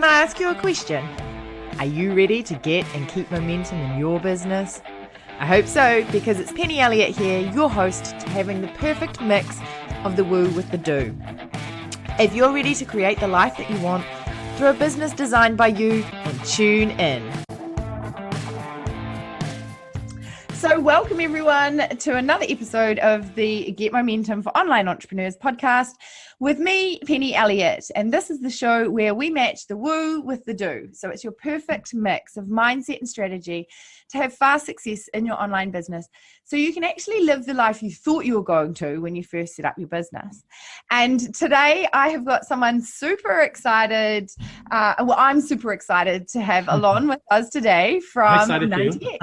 I ask you a question? Are you ready to get and keep momentum in your business? I hope so, because it's Penny Elliott here, your host, to having the perfect mix of the woo with the do. If you're ready to create the life that you want through a business designed by you, then tune in. So welcome everyone to another episode of the Get Momentum for Online Entrepreneurs podcast with me, Penny Elliott. And this is the show where we match the woo with the do. So it's your perfect mix of mindset and strategy to have fast success in your online business, so you can actually live the life you thought you were going to when you first set up your business. And today I have got someone super excited. I'm super excited to have ALoN with us today from 90X.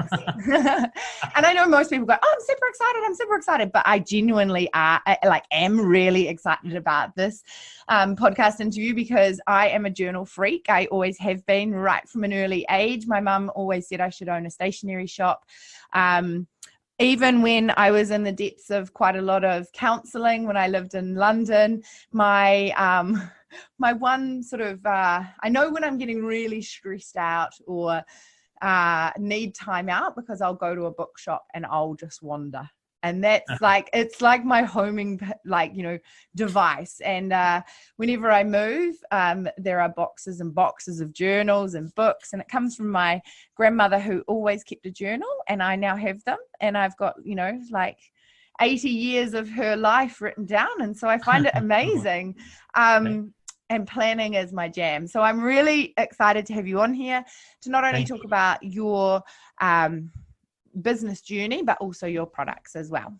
And I know most people go, oh, I'm super excited. But I genuinely am really excited about this podcast interview because I am a journal freak. I always have been right from an early age. My mum always said I should own a stationery shop. Even when I was in the depths of quite a lot of counselling when I lived in London, my one sort of, I know when I'm getting really stressed out or need time out, because I'll go to a bookshop and I'll just wander. And that's it's like my homing, device. And whenever I move, there are boxes and boxes of journals and books. And it comes from my grandmother, who always kept a journal. And I now have them. And I've got, 80 years of her life written down. And so I find it amazing. And planning is my jam. So I'm really excited to have you on here to not only talk about your business journey, but also your products as well.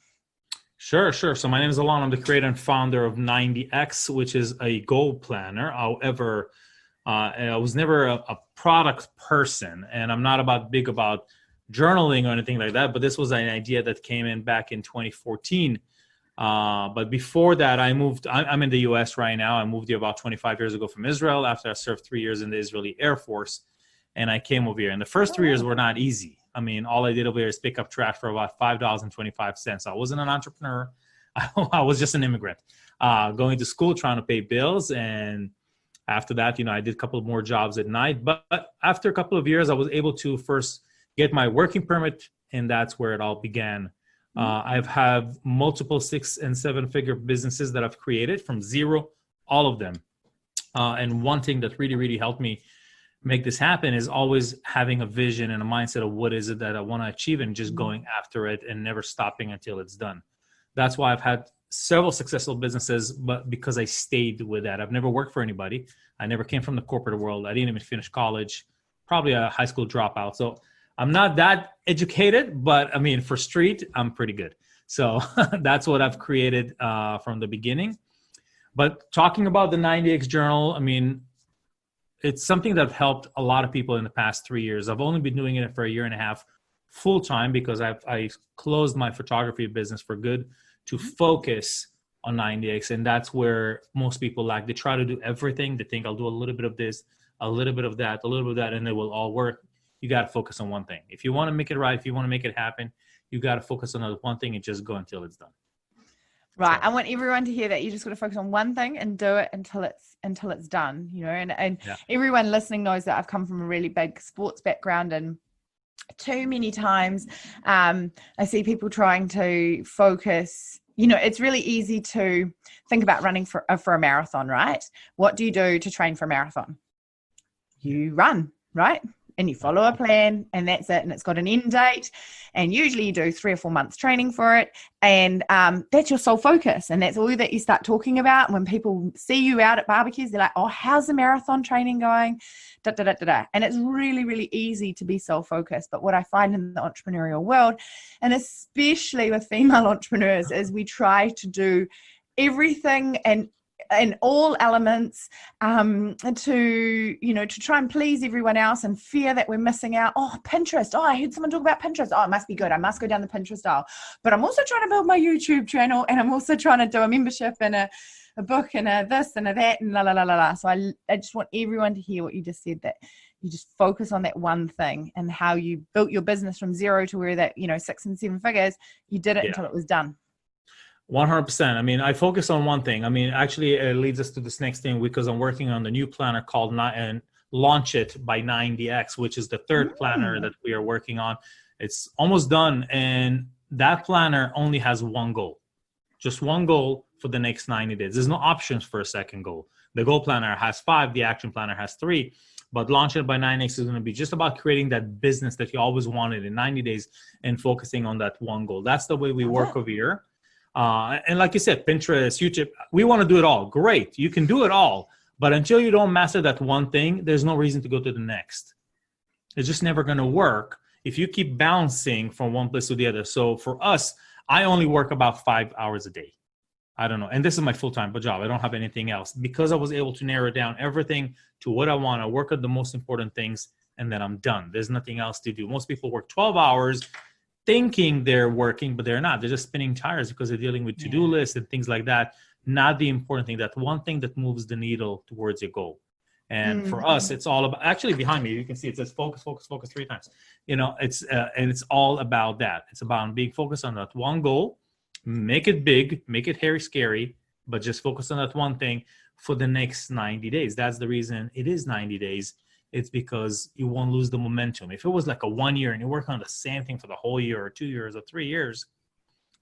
Sure. So my name is ALoN. I'm the creator and founder of 90X, which is a goal planner. However, I was never a product person, and I'm not big about journaling or anything like that, but this was an idea that came in back in 2014. But before that, I'm in the US right now. I moved here about 25 years ago from Israel after I served 3 years in the Israeli Air Force, and I came over here. And the first 3 years were not easy. I mean, all I did over here is pick up trash for about $5.25. I wasn't an entrepreneur. I was just an immigrant going to school, trying to pay bills. And after that, I did a couple of more jobs at night. But after a couple of years, I was able to first get my working permit, and that's where it all began. I've had multiple 6- and 7-figure businesses that I've created from zero, all of them. And one thing that really, really helped me make this happen is always having a vision and a mindset of what is it that I want to achieve, and just going after it and never stopping until it's done. That's why I've had several successful businesses, but because I stayed with that. I've never worked for anybody. I never came from the corporate world. I didn't even finish college, probably a high school dropout. So I'm not that educated, but I mean, for street, I'm pretty good. So that's what I've created from the beginning. But talking about the 90X journal, I mean, it's something that helped a lot of people in the past 3 years. I've only been doing it for a year and a half full time, because I closed my photography business for good to focus on 90X. And that's where most people lack. They try to do everything. They think I'll do a little bit of this, a little bit of that, a little bit of that, and it will all work. You got to focus on one thing. If you want to make it right, if you want to make it happen, you got to focus on that one thing and just go until it's done. Right. So I want everyone to hear that you just got to focus on one thing and do it until it's done, and everyone listening knows that I've come from a really big sports background, and too many times I see people trying to focus. It's really easy to think about running for a marathon, right? What do you do to train for a marathon? You run, right? And you follow a plan, and that's it. And it's got an end date. And usually you do 3 or 4 months training for it. And that's your sole focus. And that's all that you start talking about. When people see you out at barbecues, they're like, oh, how's the marathon training going? Da, da, da, da, da. And it's really, really easy to be self-focused. But what I find in the entrepreneurial world, and especially with female entrepreneurs, is we try to do everything and in all elements to try and please everyone else, and fear that we're missing out. Oh, Pinterest. Oh, I heard someone talk about Pinterest. Oh, it must be good. I must go down the Pinterest aisle. But I'm also trying to build my YouTube channel, and I'm also trying to do a membership and a book and a this and a that and la la la la la. So I just want everyone to hear what you just said, that you just focus on that one thing, and how you built your business from zero to where that 6 and 7 figures. You did it until it was done. 100%. I mean, I focus on one thing. I mean, actually, it leads us to this next thing, because I'm working on the new planner called launch it by 90x, which is the third planner that we are working on. It's almost done. And that planner only has one goal, just one goal for the next 90 days. There's no options for a second goal. The goal planner has 5, the action planner has 3, but launch it by 9x is going to be just about creating that business that you always wanted in 90 days and focusing on that one goal. That's the way we work over here. And like you said, Pinterest, YouTube, we want to do it all. Great. You can do it all. But until you don't master that one thing, there's no reason to go to the next. It's just never going to work if you keep bouncing from one place to the other. So for us, I only work about 5 hours a day. I don't know. And this is my full-time job. I don't have anything else because I was able to narrow down everything to what I want. I work on the most important things and then I'm done. There's nothing else to do. Most people work 12 hours thinking they're working, but they're not. They're just spinning tires because they're dealing with to-do lists and things like that. Not the important thing, that one thing that moves the needle towards your goal. And for us, it's all about, actually behind me, you can see it says focus, focus, focus 3 times. You know, and it's all about that. It's about being focused on that one goal, make it big, make it hairy, scary, but just focus on that one thing for the next 90 days. That's the reason it is 90 days. It's because you won't lose the momentum. If it was like a 1 year and you're working on the same thing for the whole year or 2 years or 3 years,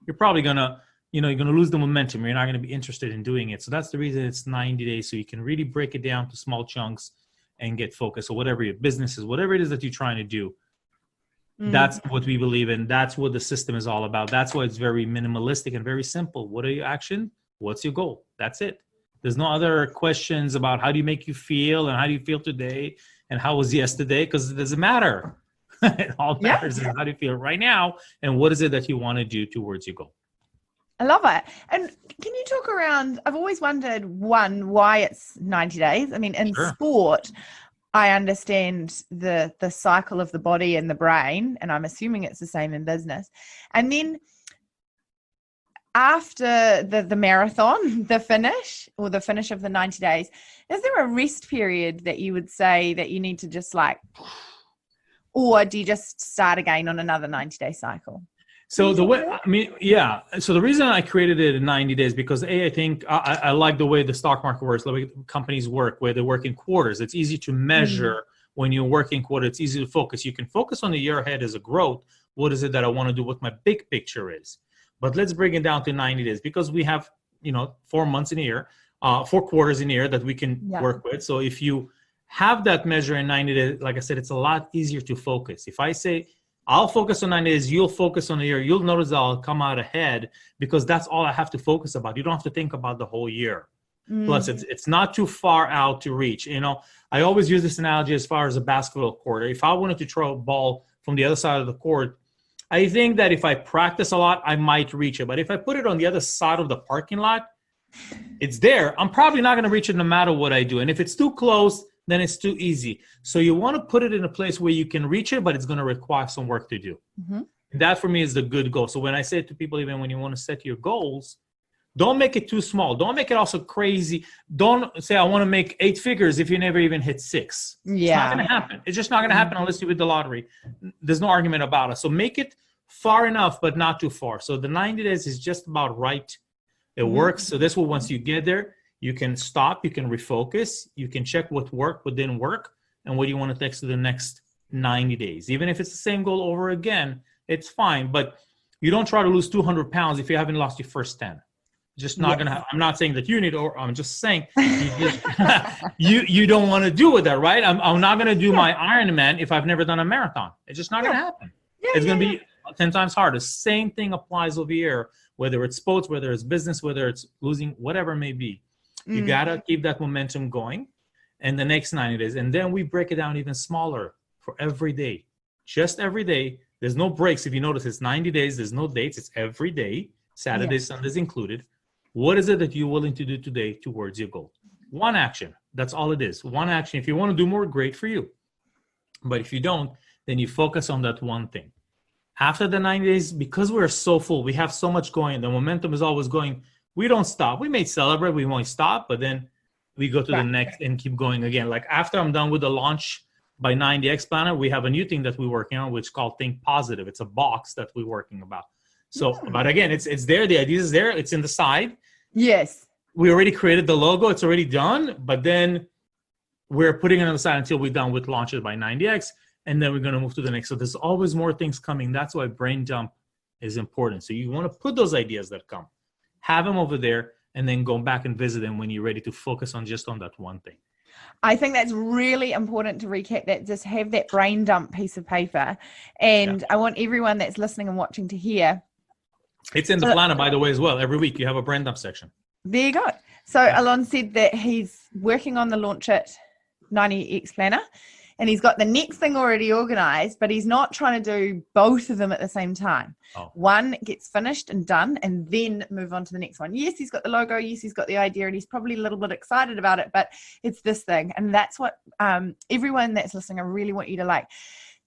you're probably going to, you're going to lose the momentum. You're not going to be interested in doing it. So that's the reason it's 90 days. So you can really break it down to small chunks and get focused. So whatever your business is, whatever it is that you're trying to do, that's what we believe in. That's what the system is all about. That's why it's very minimalistic and very simple. What are your action? What's your goal? That's it. There's no other questions about how do you make you feel and how do you feel today and how was yesterday, because it doesn't matter. It all matters is how do you feel right now and what is it that you want to do towards your goal. I love it. And can you talk around, I've always wondered, one, why it's 90 days. I mean, in sport, I understand the cycle of the body and the brain, and I'm assuming it's the same in business. And then after the marathon, the finish of the 90 days, is there a rest period that you would say that you need to just or do you just start again on another 90-day cycle? So the way, So the reason I created it in 90 days, because I think I like the way the stock market works, the way companies work, where they work in quarters. It's easy to measure when you work in quarters. It's easy to focus. You can focus on the year ahead as a growth. What is it that I want to do? What my big picture is. But let's bring it down to 90 days because we have, 4 months in a year, 4 quarters in a year that we can work with. So if you have that measure in 90 days, like I said, it's a lot easier to focus. If I say, I'll focus on 90 days, you'll focus on a year, you'll notice that I'll come out ahead because that's all I have to focus about. You don't have to think about the whole year. Plus, it's not too far out to reach. I always use this analogy as far as a basketball court. If I wanted to throw a ball from the other side of the court, I think that if I practice a lot, I might reach it. But if I put it on the other side of the parking lot, it's there. I'm probably not going to reach it no matter what I do. And if it's too close, then it's too easy. So you want to put it in a place where you can reach it, but it's going to require some work to do. And that for me is the good goal. So when I say to people, even when you want to set your goals, don't make it too small. Don't make it also crazy. Don't say, I want to make 8 figures if you never even hit 6. It's not going to happen. It's just not going to happen unless you win the lottery. There's no argument about it. So make it far enough, but not too far. So the 90 days is just about right. It works. So this will, once you get there, you can stop, you can refocus, you can check what worked, what didn't work, and what you want to take to the next 90 days. Even if it's the same goal over again, it's fine. But you don't try to lose 200 pounds if you haven't lost your first 10. Just not going to, I'm not saying that you need, or I'm just saying you don't want to do with that, right? I'm not going to do my Ironman if I've never done a marathon. It's just not going to happen. It's going to be 10 times harder. Same thing applies over here, whether it's sports, whether it's business, whether it's losing, whatever it may be. You got to keep that momentum going in the next 90 days. And then we break it down even smaller for every day. Just every day. There's no breaks. If you notice, it's 90 days. There's no dates. It's every day. Saturdays, Sundays included. What is it that you're willing to do today towards your goal? One action. That's all it is. One action. If you want to do more, great for you. But if you don't, then you focus on that one thing. After the 90 days, because we're so full, we have so much going, the momentum is always going, we don't stop. We may celebrate, we won't stop, but then we go to the next and keep going again. Like after I'm done with the launch by 90X Planner, we have a new thing that we're working on, which is called Think Positive. It's a box that we're working about. So, but again, it's there. The idea is there. It's in the side. Yes. We already created the logo. It's already done. But then we're putting it on the side until we're done with launches by 90x, and then we're going to move to the next. So there's always more things coming. That's why brain dump is important. So you want to put those ideas that come, have them over there, and then go back and visit them when you're ready to focus on just on that one thing. I think that's really important to recap that. Just have that brain dump piece of paper. And I want everyone that's listening and watching to hear. It's in the planner, by the way, as well. Every week you have a brain dump section. There you go. So ALoN said that he's working on the Launch It 90x planner, and he's got the next thing already organized, but he's not trying to do both of them at the same time. One gets finished and done, and then move on to the next one. Yes, he's got the logo. Yes, he's got the idea, and he's probably a little bit excited about it, but it's this thing. And that's what everyone that's listening, I really want you to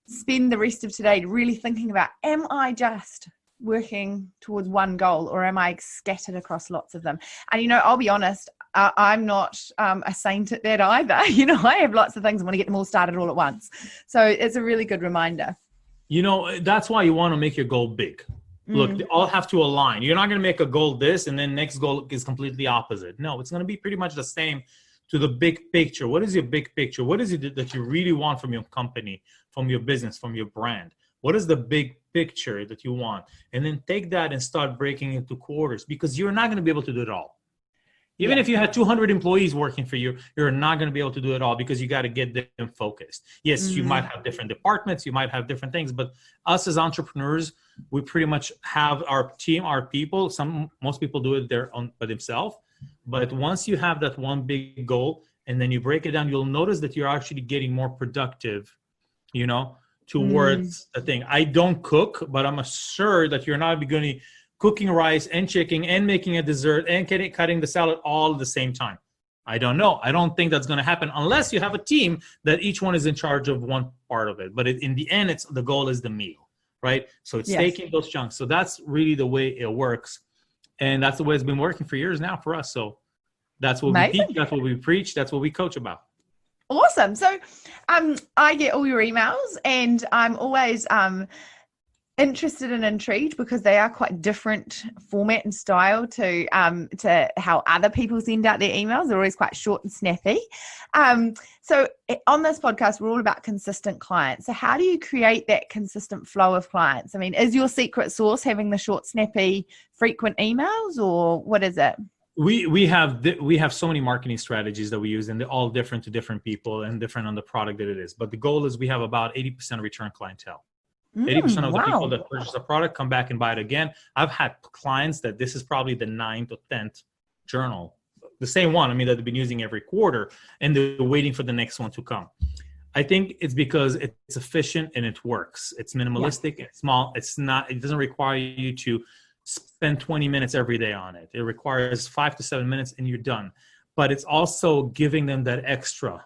spend the rest of today really thinking about, am I just working towards one goal, or am I scattered across lots of them? And I'll be honest, I'm not a saint at that either. I have lots of things and want to get them all started all at once. So it's a really good reminder. That's why you want to make your goal big. Look, they all have to align. You're not going to make a goal this and then next goal is completely opposite. No, it's going to be pretty much the same to the big picture. What is your big picture? What is it that you really want from your company, from your business, from your brand? What is the big picture that you want? And then take that and start breaking into quarters, because you're not going to be able to do it all. Even if you had 200 employees working for you, you're not going to be able to do it all, because you got to get them focused. Yes, you might have different departments, you might have different things, but us as entrepreneurs, we pretty much have our team, our people. Most people do it by themselves. But once you have that one big goal and then you break it down, you'll notice that you're actually getting more productive, towards the thing. I don't cook, but I'm sure that you're not going to cooking rice and chicken and making a dessert and cutting the salad all at the same time. I don't know. I don't think that's going to happen unless you have a team that each one is in charge of one part of it. But in the end, the goal is the meal, right? So it's taking those chunks. So that's really the way it works. And that's the way it's been working for years now for us. So that's what we teach, that's what we preach, that's what we coach about. Awesome. So I get all your emails, and I'm always interested and intrigued, because they are quite different format and style to how other people send out their emails. They're always quite short and snappy. So on this podcast, we're all about consistent clients. So how do you create that consistent flow of clients? I mean, is your secret sauce having the short, snappy, frequent emails, or what is it? We have so many marketing strategies that we use, and they're all different to different people and different on the product that it is. But the goal is we have about 80% return clientele. 80% of the people that purchase a product come back and buy it again. I've had clients that this is probably the 9th or 10th journal, the same one, that they've been using every quarter, and they're waiting for the next one to come. I think it's because it's efficient and it works. It's minimalistic, it's small. It doesn't require you to spend 20 minutes every day on it. It requires 5 to 7 minutes and you're done. But it's also giving them the extra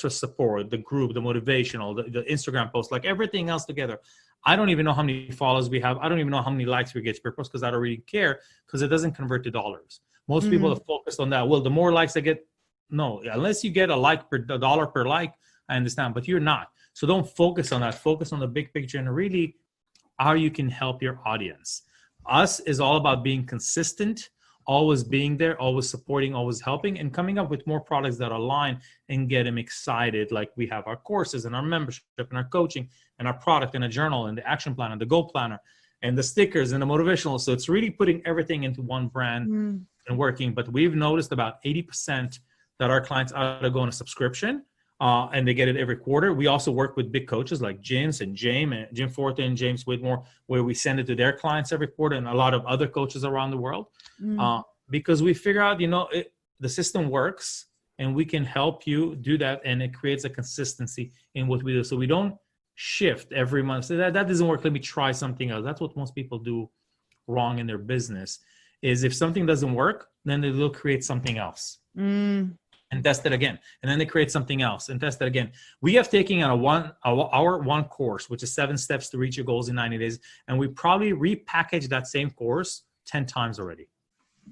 support, the group, the motivational, the Instagram post, like everything else together. I don't even know how many followers we have. I don't even know how many likes we get per post, because I don't really care, because it doesn't convert to dollars. Most people are focused on that. Well, the more likes I get, no, unless you get a dollar per like, I understand, but you're not. So don't focus on that. Focus on the big picture and really how you can help your audience. Us is all about being consistent, always being there, always supporting, always helping, and coming up with more products that align and get them excited. Like we have our courses and our membership and our coaching and our product and a journal and the action plan and the goal planner and the stickers and the motivational. So it's really putting everything into one brand and working. But we've noticed about 80% that our clients either go on a subscription and they get it every quarter. We also work with big coaches like Jim Forte and James Whitmore, where we send it to their clients every quarter, and a lot of other coaches around the world, because we figure out, the system works and we can help you do that. And it creates a consistency in what we do. So we don't shift every month. So that doesn't work. Let me try something else. That's what most people do wrong in their business, is if something doesn't work, then they will create something else. And test it again. And then they create something else and test it again. We have taken our one course, which is 7 steps to reach your goals in 90 days. And we probably repackaged that same course 10 times already.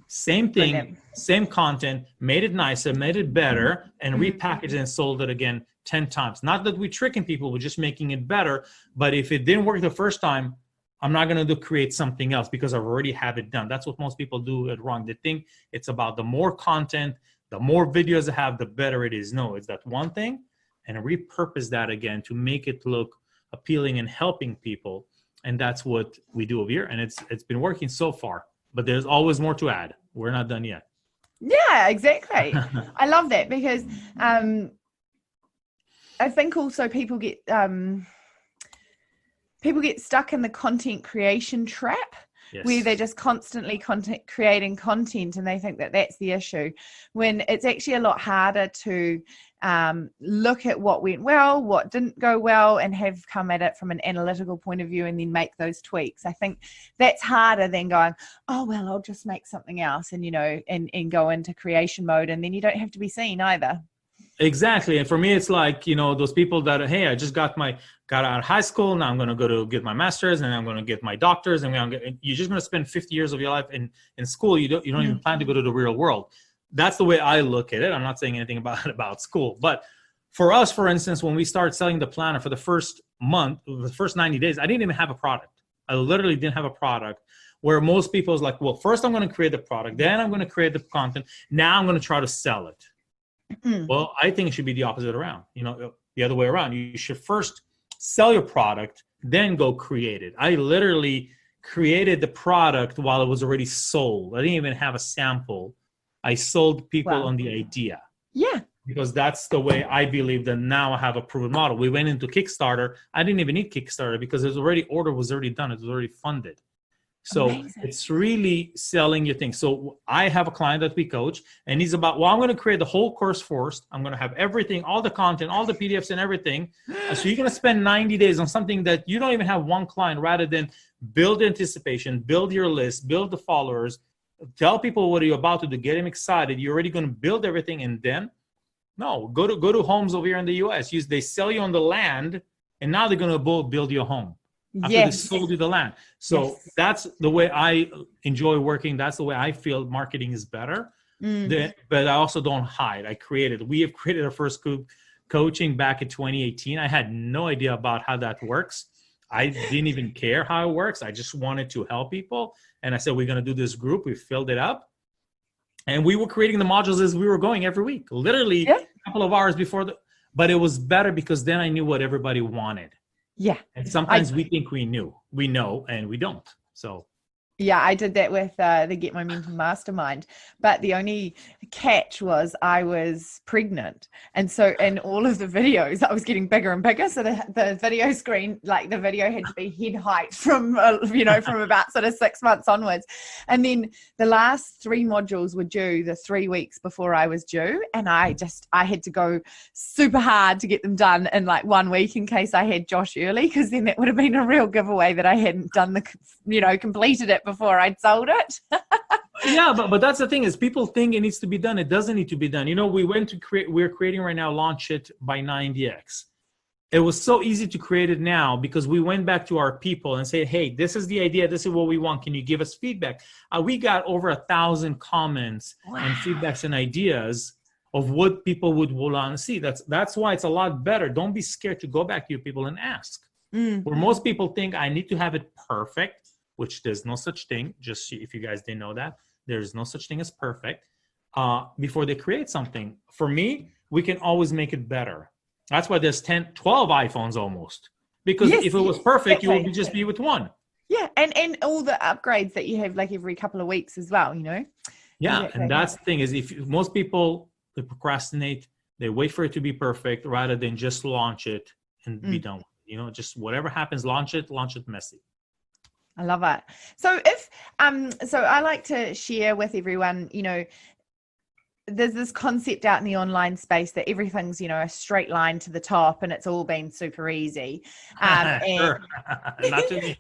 Same thing, brilliant. Same content, made it nicer, made it better, and repackaged and sold it again 10 times. Not that we're tricking people, we're just making it better. But if it didn't work the first time, I'm not going to create something else because I already have it done. That's what most people do it wrong. They think it's about the more content, The more videos I have, the better it is. No, it's that one thing, and repurpose that again to make it look appealing and helping people. And that's what we do over here. And it's been working so far, but there's always more to add. We're not done yet. Yeah, exactly. I love that because I think also people get stuck in the content creation trap. Yes. Where they're just constantly creating content and they think that that's the issue, when it's actually a lot harder to look at what went well, what didn't go well, and have come at it from an analytical point of view and then make those tweaks. I think that's harder than going, oh, well, I'll just make something else and, and go into creation mode, and then you don't have to be seen either. Exactly. And for me, it's like, those people that, hey, I just got out of high school. Now I'm going to go to get my master's and I'm going to get my doctor's. And you're just going to spend 50 years of your life in school. You don't even plan to go to the real world. That's the way I look at it. I'm not saying anything about school. But for us, for instance, when we started selling the planner for the first month, the first 90 days, I didn't even have a product. I literally didn't have a product, where most people is like, well, first I'm going to create the product. Then I'm going to create the content. Now I'm going to try to sell it. Well, I think it should be the opposite around, the other way around. You should first sell your product, then go create it. I literally created the product while it was already sold. I didn't even have a sample. I sold people on the idea. Yeah. Because that's the way I believe that now I have a proven model. We went into Kickstarter. I didn't even need Kickstarter because order was already done. It was already funded. So Amazing. It's really selling your thing. So I have a client that we coach, and he's about, well, I'm going to create the whole course first. I'm going to have everything, all the content, all the PDFs and everything. So you're going to spend 90 days on something that you don't even have one client, rather than build anticipation, build your list, build the followers, tell people what you're about to do, get them excited. You're already going to build everything. And then, no, go to homes over here in the US. They sell you on the land, and now they're going to build your home. After they sold you the land. So that's the way I enjoy working. That's the way I feel marketing is better. But I also don't hide. We have created our first group coaching back in 2018. I had no idea about how that works. I didn't even care how it works. I just wanted to help people. And I said, we're going to do this group. We filled it up. And we were creating the modules as we were going every week, literally a couple of hours before. But it was better because then I knew what everybody wanted. Yeah. And sometimes we think we know, and we don't. So. Yeah, I did that with the Get My Mentor Mastermind. But the only catch was I was pregnant. And so in all of the videos, I was getting bigger and bigger. So the video screen, like the video had to be head height from about sort of 6 months onwards. And then the last 3 modules were due the 3 weeks before I was due. And I had to go super hard to get them done in like 1 week in case I had Josh early, because then that would have been a real giveaway that I hadn't done completed it before I'd sold it. Yeah, but that's the thing, is people think it needs to be done. It doesn't need to be done. We're creating right now, Launch It by 90X. It was so easy to create it now because we went back to our people and said, hey, this is the idea. This is what we want. Can you give us feedback? We got over 1,000 comments and feedbacks and ideas of what people would want to see. That's why it's a lot better. Don't be scared to go back to your people and ask. Where most people think I need to have it perfect, which there's no such thing. Just if you guys didn't know that, there's no such thing as perfect before they create something. For me, we can always make it better. That's why there's 10, 12 iPhones almost. Because if it was perfect, you would just be with one. Yeah, and all the upgrades that you have like every couple of weeks as well, Yeah, and that's the thing, is if most people, they procrastinate, they wait for it to be perfect rather than just launch it and be done. Just whatever happens, launch it messy. I love it. So so I like to share with everyone, there's this concept out in the online space that everything's, a straight line to the top and it's all been super easy. Sure. Not to me.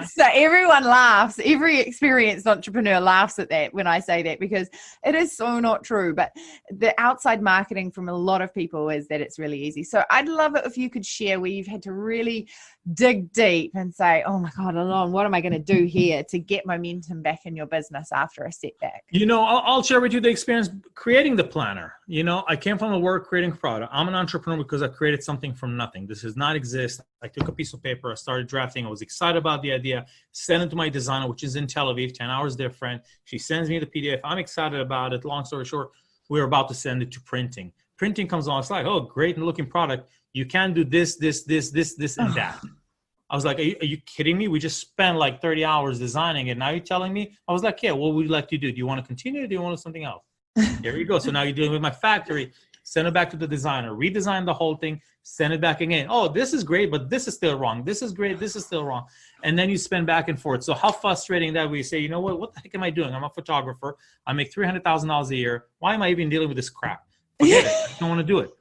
So everyone laughs. Every experienced entrepreneur laughs at that when I say that, because it is so not true. But the outside marketing from a lot of people is that it's really easy. So I'd love it if you could share where you've had to really dig deep and say, oh my God, ALoN, what am I going to do here to get momentum back in your business after a setback? I'll share with you the experience creating the planner. I came from the work creating a product. I'm an entrepreneur because I created something from nothing. This does not exist. I took a piece of paper, I started drafting. I was excited about the idea, sent it to my designer, which is in Tel Aviv, 10 hours different. She sends me the PDF. I'm excited about it. Long story short, we're about to send it to printing. Printing comes on. It's like, oh, great looking product. You can do this, and that. I was like, are you kidding me? We just spent like 30 hours designing it. Now you're telling me? I was like, yeah, what would you like to do? Do you want to continue or do you want something else? Here we go. So now you're dealing with my factory. Send it back to the designer. Redesign the whole thing. Send it back again. Oh, this is great, but this is still wrong. This is great. This is still wrong. And then you spend back and forth. So how frustrating that we say, you know what the heck am I doing? I'm a photographer. I make $300,000 a year. Why am I even dealing with this crap? Forget it. I don't want to do it.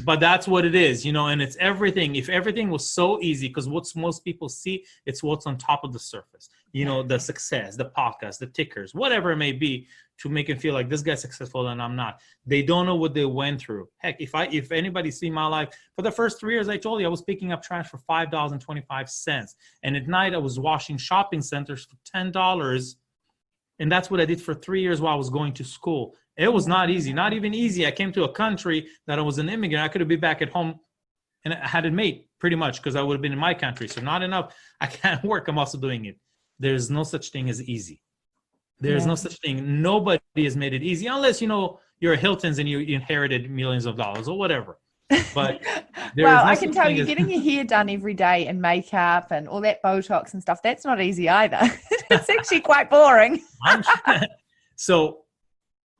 But that's what it is, and it's everything. If everything was so easy, because what's most people see, it's what's on top of the surface, the success, the podcast, the tickers, whatever it may be, to make it feel like this guy's successful and I'm not. They don't know what they went through. Heck, if anybody see my life, for the first 3 years, I told you I was picking up trash for $5.25. And at night I was washing shopping centers for $10. And that's what I did for 3 years while I was going to school. It was not easy, not even easy. I came to a country that I was an immigrant. I could have been back at home and I had it made pretty much because I would have been in my country. So not enough. I can't work. I'm also doing it. There's no such thing as easy. There's no such thing. Nobody has made it easy unless, you're a Hilton's and you inherited millions of dollars or whatever. But well, I can tell you getting your hair done every day and makeup and all that Botox and stuff, that's not easy either. It's actually quite boring. So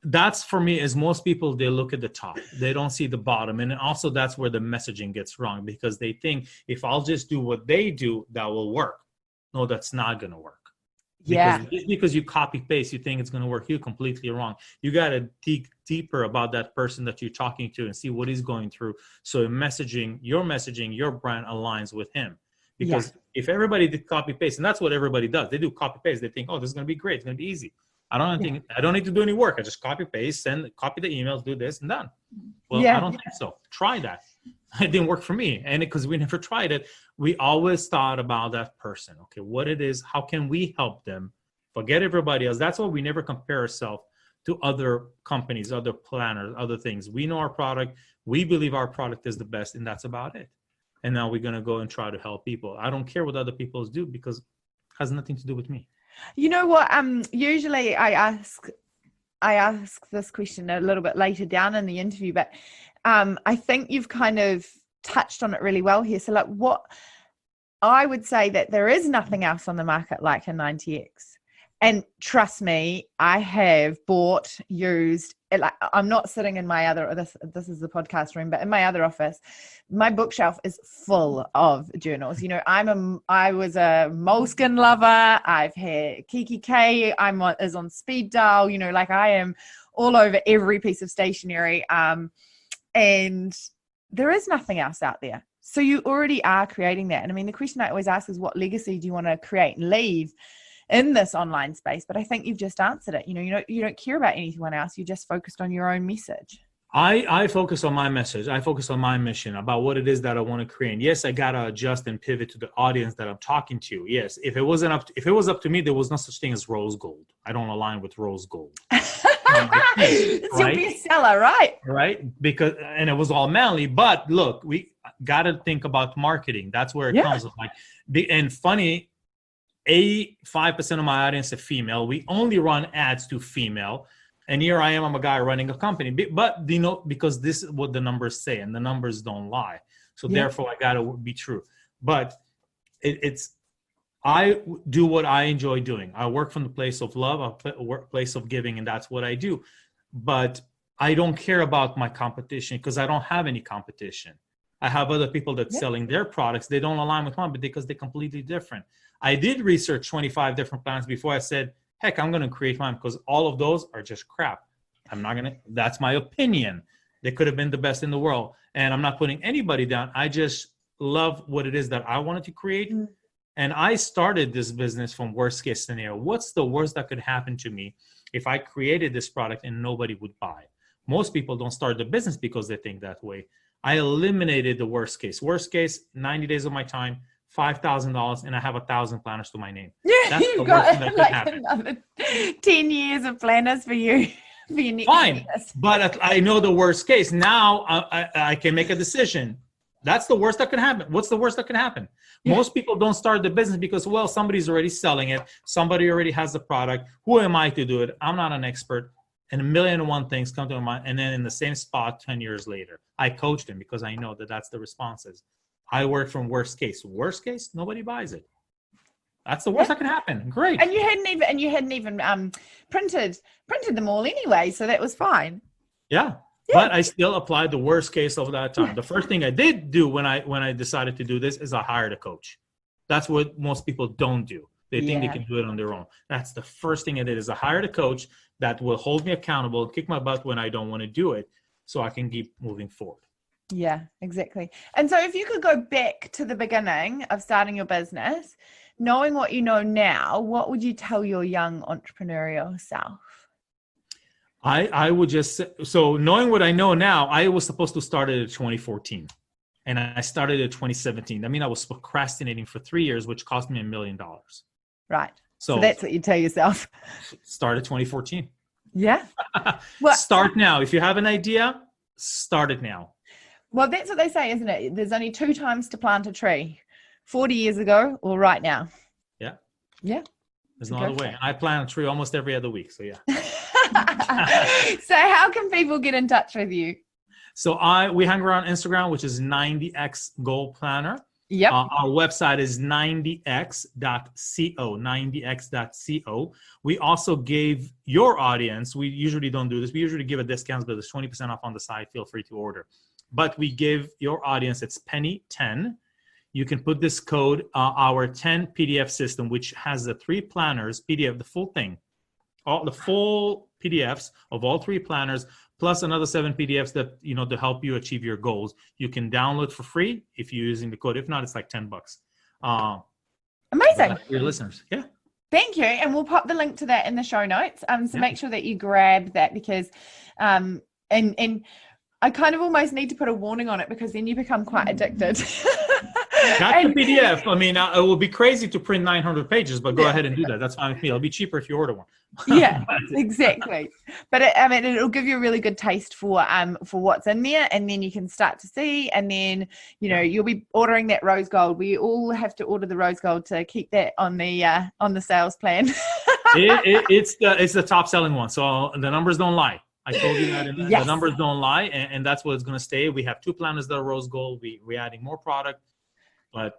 that's for me, is most people, they look at the top. They don't see the bottom. And also that's where the messaging gets wrong, because they think if I'll just do what they do, that will work. No, that's not going to work. Because you copy paste, you think it's going to work. You're completely wrong. You got to dig deeper about that person that you're talking to and see what he's going through. So your messaging, your brand aligns with him. Because if everybody did copy paste, and that's what everybody does, they do copy paste. They think, oh, this is going to be great. It's going to be easy. I don't need to do any work. I just copy paste, copy the emails, do this and done. Well, I don't think so. Try that. It didn't work for me. And because we never tried it, we always thought about that person. Okay, what it is, how can we help them? Forget everybody else. That's why we never compare ourselves to other companies, other planners, other things. We know our product. We believe our product is the best, and that's about it. And now we're going to go and try to help people. I don't care what other people do because it has nothing to do with me. You know what? Usually I ask this question a little bit later down in the interview, but I think you've kind of touched on it really well here. So like, what I would say that there is nothing else on the market like a 90X. And trust me, I have bought, used, like, I'm not sitting in my other, this is the podcast room, but in my other office, my bookshelf is full of journals. I was a Moleskine lover. I've had Kiki K. is on speed dial. I am all over every piece of stationery. And there is nothing else out there. So you already are creating that. And I mean, the question I always ask is, what legacy do you want to create and leave in this online space? But I think you've just answered it. You don't care about anyone else. You're just focused on your own message. I focus on my message. I focus on my mission about what it is that I want to create. And yes, I got to adjust and pivot to the audience that I'm talking to. Yes. If it was up to me, there was no such thing as rose gold. I don't align with rose gold. It's your bestseller, right? Right. And it was all manly, but look, we got to think about marketing. That's where it comes. And funny, 85% of my audience are female. We only run ads to female. And here I am, I'm a guy running a company. But, because this is what the numbers say, and the numbers don't lie. So therefore, I got to be true. But I do what I enjoy doing. I work from the place of love, a place of giving, and that's what I do. But I don't care about my competition because I don't have any competition. I have other people that's selling their products. They don't align with mine, but because they're completely different. I did research 25 different plans before I said, heck, I'm going to create mine, because all of those are just crap. I'm not going to, that's my opinion. They could have been the best in the world. And I'm not putting anybody down. I just love what it is that I wanted to create. And I started this business from worst case scenario. What's the worst that could happen to me if I created this product and nobody would buy? Most people don't start the business because they think that way. I eliminated the worst case. Worst case, 90 days of my time, $5,000, and I have 1,000 planners to my name. That's the worst thing that could happen. Another 10 years of planners for you. Fine, but I know the worst case. Now I can make a decision. That's the worst that can happen. What's the worst that can happen? Most people don't start the business because, well, somebody's already selling it. Somebody already has the product. Who am I to do it? I'm not an expert. and a million and one things come to my mind. And then in the same spot 10 years later, I coached him because I know that that's the responses. I work from worst case. Worst case, nobody buys it. That's the worst that can happen. Great. And you hadn't even printed them all anyway, so that was fine. Yeah. But I still applied the worst case of that time. The first thing I did do when I decided to do this is I hired a coach. That's what most people don't do. They think they can do it on their own. That's the first thing I did is I hired a coach that will hold me accountable, kick my butt when I don't want to do it, so I can keep moving forward. Yeah, exactly. And so if you could go back to the beginning of starting your business, knowing what you know now, what would you tell your young entrepreneurial self? I would just say, so knowing what I know now, I was supposed to start it in 2014 and I started in 2017. I mean, I was procrastinating for 3 years, which cost me $1 million. Right. So that's what you tell yourself. Start at 2014. Yeah. Well, start now. If you have an idea, start it now. Well, that's what they say, isn't it? There's only 2 times to plant a tree, 40 years ago or right now. Yeah. Yeah. There's no other way. And I plant a tree almost every other week. So yeah. So how can people get in touch with you? So we hang around Instagram, which is 90x Goal Planner. Yep. Our website is 90x.co, 90x.co. We also gave your audience, we usually don't do this, we usually give a discount, but there's 20% off on the site. Feel free to order. But we give your audience, it's penny 10. You can put this code, our 10 PDF system, which has the 3 planners, PDF, the full thing, all the full PDFs of all 3 planners, plus another 7 PDFs that, to help you achieve your goals. You can download for free if you're using the code. If not, it's like $10. Amazing. Your listeners. Yeah. Thank you. And we'll pop the link to that in the show notes. So make sure that you grab that because, and I kind of almost need to put a warning on it because then you become quite addicted. Not the PDF. I mean, it will be crazy to print 900 pages, but go ahead and do that. That's fine with me. It'll be cheaper if you order one. Yeah, exactly. But it'll give you a really good taste for what's in there, and then you can start to see, and then you'll be ordering that rose gold. We all have to order the rose gold to keep that on the sales plan. It's the top selling one, so the numbers don't lie. I told you that the numbers don't lie, and that's what it's going to stay. We have 2 planners that are rose gold. We're adding more product, but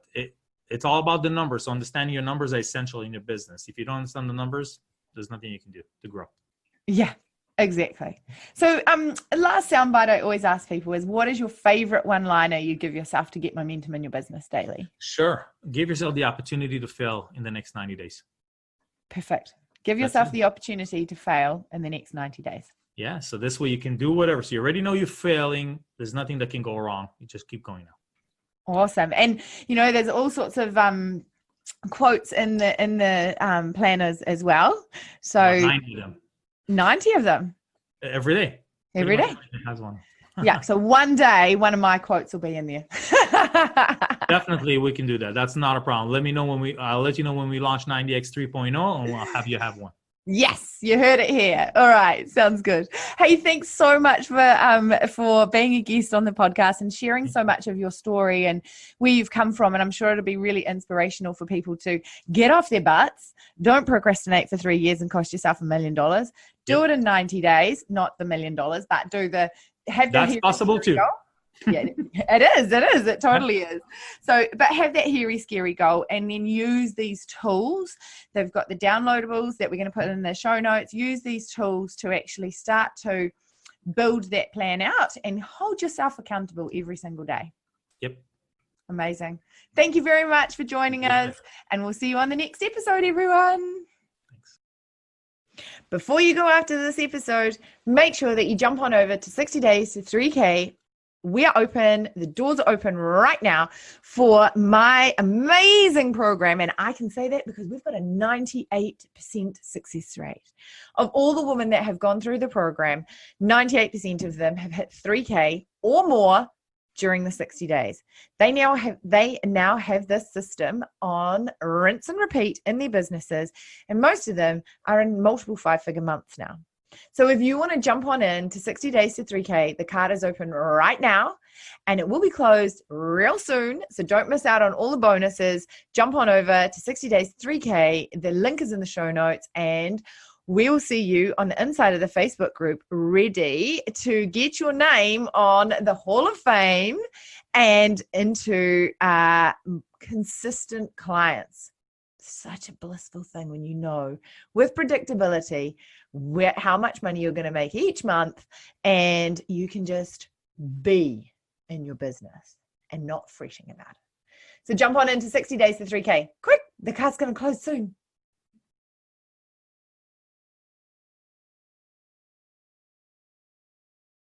it's all about the numbers. So understanding your numbers are essential in your business. If you don't understand the numbers, there's nothing you can do to grow. Yeah, exactly. So last soundbite I always ask people is, what is your favorite one-liner you give yourself to get momentum in your business daily? Sure. Give yourself the opportunity to fail in the next 90 days. Perfect. Give yourself the opportunity to fail in the next 90 days. Yeah. So this way you can do whatever. So you already know you're failing. There's nothing that can go wrong. You just keep going now. Awesome. And, there's all sorts of quotes in the planners as well. So 90 of them. 90 of them. Every day. Every day. Has one. Yeah. So one day, one of my quotes will be in there. Definitely, we can do that. That's not a problem. I'll let you know when we launch 90X 3.0 and we'll have you have one. Yes, you heard it here. All right, sounds good. Hey, thanks so much for being a guest on the podcast and sharing so much of your story and where you've come from. And I'm sure it'll be really inspirational for people to get off their butts. Don't procrastinate for 3 years and cost yourself $1 million. Do it in 90 days, not the $1 million, but that's possible too. Yeah, it is. It totally is. So, but have that hairy, scary goal and then use these tools. They've got the downloadables that we're going to put in the show notes. Use these tools to actually start to build that plan out and hold yourself accountable every single day. Yep. Amazing. Thank you very much for joining us, and we'll see you on the next episode, everyone. Thanks. Before you go after this episode, make sure that you jump on over to 60 Days to 3K. We are open. The doors are open right now for my amazing program. And I can say that because we've got a 98% success rate. Of all the women that have gone through the program, 98% of them have hit 3K or more during the 60 days. They now have this system on rinse and repeat in their businesses. And most of them are in multiple 5-figure months now. So if you want to jump on in to 60 Days to 3K, the card is open right now and it will be closed real soon. So don't miss out on all the bonuses. Jump on over to 60 Days to 3K. The link is in the show notes and we will see you on the inside of the Facebook group, ready to get your name on the Hall of Fame and into consistent clients. Such a blissful thing when you know with predictability how much money you're going to make each month, and you can just be in your business and not fretting about it. So jump on into 60 Days to 3K. Quick, the card's going to close soon.